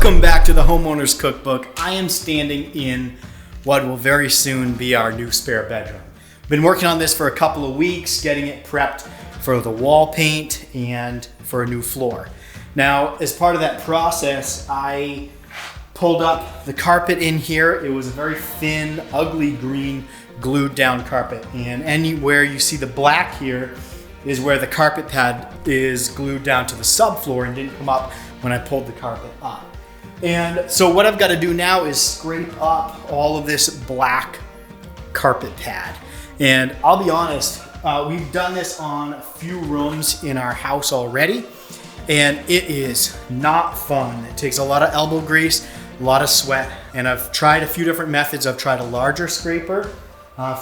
Welcome back to the Homeowners Cookbook. I am standing in what will very soon be our new spare bedroom. Been working on this for a couple of weeks, getting it prepped for the wall paint and for a new floor. Now, as part of that process, I pulled up the carpet in here. It was a very thin, ugly green glued down carpet. And anywhere you see the black here is where the carpet pad is glued down to the subfloor and didn't come up when I pulled the carpet up. And so what I've got to do now is scrape up all of this black carpet pad. And I'll be honest, we've done this on a few rooms in our house already, and it is not fun. It takes a lot of elbow grease, a lot of sweat, and I've tried a few different methods. I've tried a larger scraper,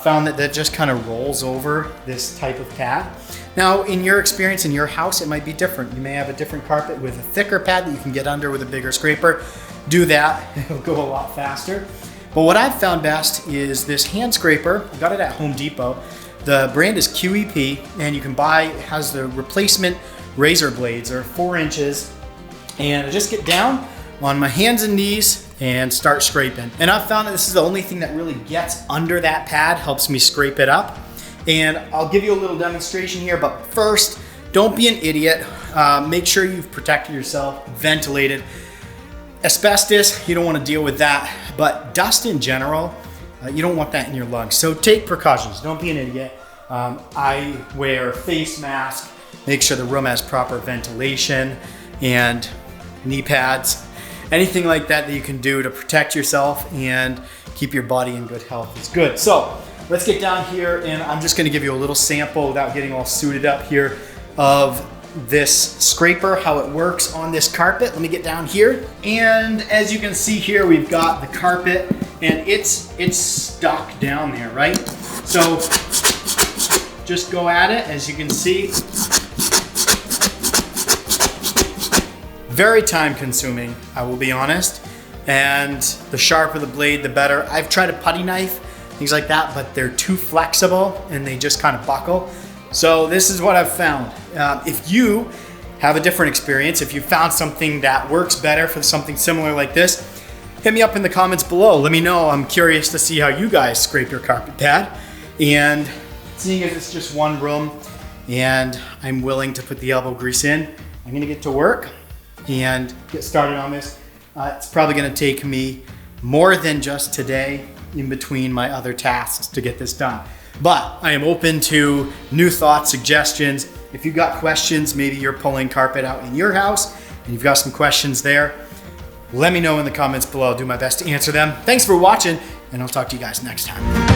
found that just kind of rolls over this type of pad. Now, in your experience in your house, it might be different. You may have a different carpet with a thicker pad that you can get under with a bigger scraper. Do that, it'll go a lot faster. But what I've found best is this hand scraper. I got it at Home Depot. The brand is QEP, and you can buy, it has the replacement razor blades. They're 4 inches, and I just get down on my hands and knees and start scraping. And I've found that this is the only thing that really gets under that pad, helps me scrape it up. And I'll give you a little demonstration here, but first, don't be an idiot. Make sure you've protected yourself, ventilated. Asbestos, you don't want to deal with that, but dust in general, you don't want that in your lungs. So take precautions, don't be an idiot. I wear a face mask, make sure the room has proper ventilation, and knee pads. Anything like that you can do to protect yourself and keep your body in good health is good. So let's get down here, and I'm just gonna give you a little sample without getting all suited up here of this scraper, how it works on this carpet. Let me get down here. And as you can see here, we've got the carpet, and it's stuck down there, right? So just go at it, as you can see. Very time consuming, I will be honest. And the sharper the blade, the better. I've tried a putty knife, things like that, but they're too flexible and they just kind of buckle. So this is what I've found. If you have a different experience, if you found something that works better for something similar like this, hit me up in the comments below. Let me know. I'm curious to see how you guys scrape your carpet pad. And seeing as it's just one room and I'm willing to put the elbow grease in, I'm gonna get to work and get started on this. It's probably gonna take me more than just today in between my other tasks to get this done. But I am open to new thoughts, suggestions. If you've got questions, maybe you're pulling carpet out in your house and you've got some questions there, let me know in the comments below. I'll do my best to answer them. Thanks for watching, and I'll talk to you guys next time.